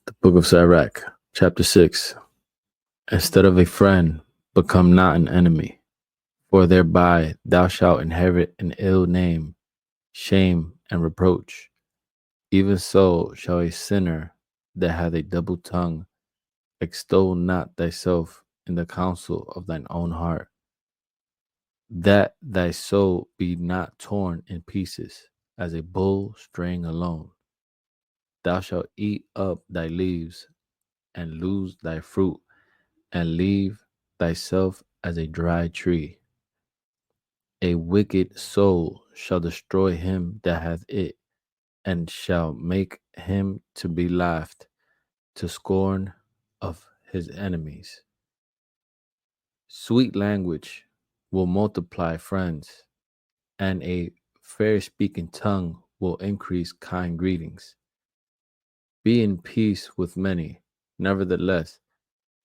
The Book of Sirach, Chapter 6. Instead of a friend, become not an enemy, for thereby thou shalt inherit an ill name, shame, and reproach. Even so shall a sinner that hath a double tongue extol not thyself in the counsel of thine own heart, that thy soul be not torn in pieces as a bull straying alone. Thou shalt eat up thy leaves and lose thy fruit, and leave thyself as a dry tree. A wicked soul shall destroy him that hath it, and shall make him to be laughed to scorn of his enemies. Sweet language will multiply friends, and a fair speaking tongue will increase kind greetings. Be in peace with many, nevertheless,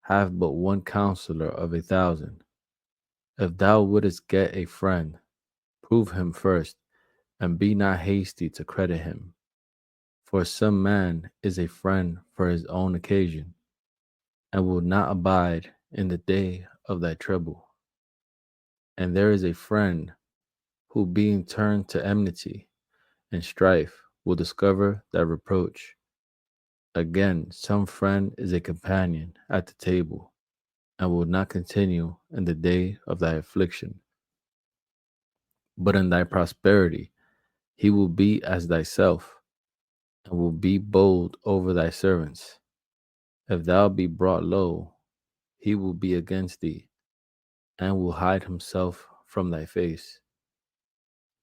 have but one counselor of 1,000. If thou wouldest get a friend, prove him first, and be not hasty to credit him. For some man is a friend for his own occasion, and will not abide in the day of thy trouble. And there is a friend who, being turned to enmity and strife, will discover thy reproach. Again, some friend is a companion at the table, and will not continue in the day of thy affliction. But in thy prosperity he will be as thyself, and will be bold over thy servants. If thou be brought low, he will be against thee, and will hide himself from thy face.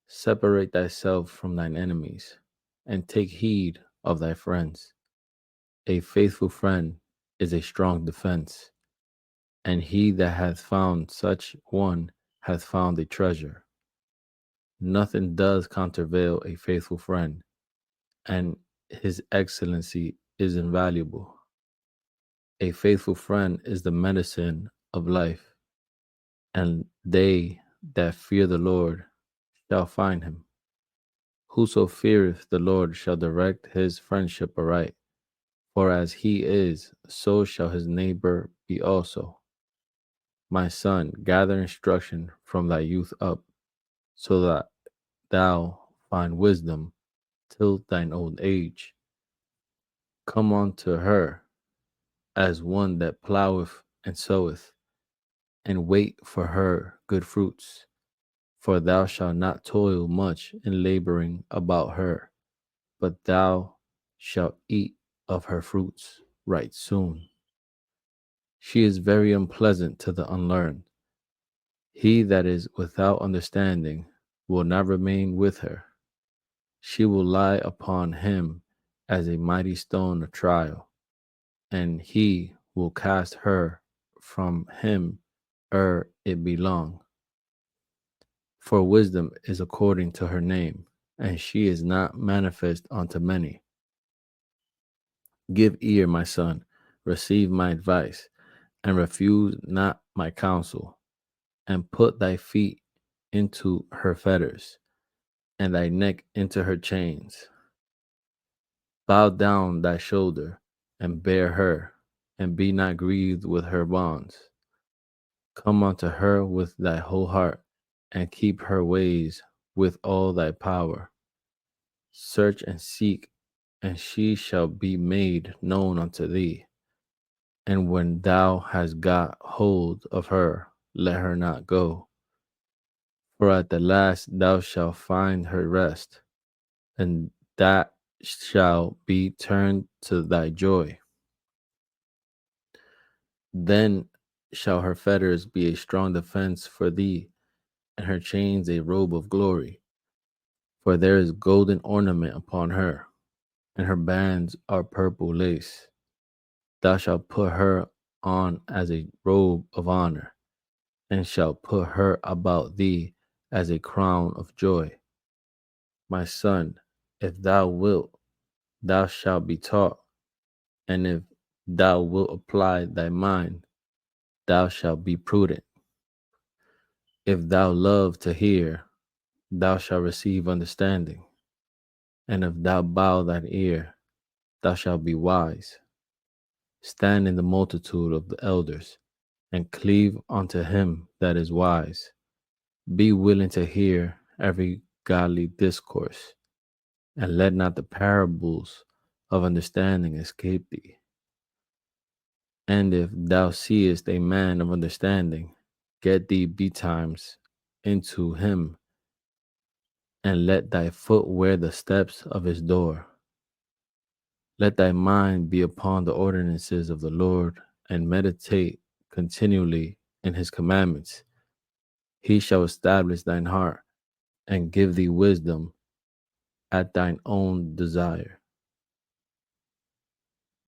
Separate thyself from thine enemies, and take heed of thy friends. A faithful friend is a strong defense, and he that hath found such one hath found a treasure. Nothing does countervail a faithful friend, and his excellency is invaluable. A faithful friend is the medicine of life, and they that fear the Lord shall find him. Whoso feareth the Lord shall direct his friendship aright, for as he is, so shall his neighbor be also. My son, gather instruction from thy youth up, so that thou find wisdom till thine old age. Come unto her as one that ploweth and soweth, and wait for her good fruits. For thou shalt not toil much in laboring about her, but thou shalt eat of her fruits right soon. She is very unpleasant to the unlearned. He that is without understanding will not remain with her. She will lie upon him as a mighty stone of trial, and he will cast her from him ere it be long. For wisdom is according to her name, and she is not manifest unto many. Give ear, my son, receive my advice, and refuse not my counsel, and put thy feet into her fetters, and thy neck into her chains. Bow down thy shoulder, and bear her, and be not grieved with her bonds. Come unto her with thy whole heart, and keep her ways with all thy power. Search and seek, and she shall be made known unto thee. And when thou hast got hold of her, let her not go. For at the last thou shalt find her rest, and that shall be turned to thy joy. Then shall her fetters be a strong defense for thee, and her chains a robe of glory. For there is golden ornament upon her, and her bands are purple lace. Thou shalt put her on as a robe of honor, and shalt put her about thee as a crown of joy. My son, if thou wilt, thou shalt be taught, and if thou wilt apply thy mind, thou shalt be prudent. If thou love to hear, thou shalt receive understanding, and if thou bow thine ear, thou shalt be wise. Stand in the multitude of the elders, and cleave unto him that is wise. Be willing to hear every godly discourse, and let not the parables of understanding escape thee. And if thou seest a man of understanding, get thee betimes into him, and let thy foot wear the steps of his door. Let thy mind be upon the ordinances of the Lord, and meditate continually in his commandments. He shall establish thine heart, and give thee wisdom at thine own desire.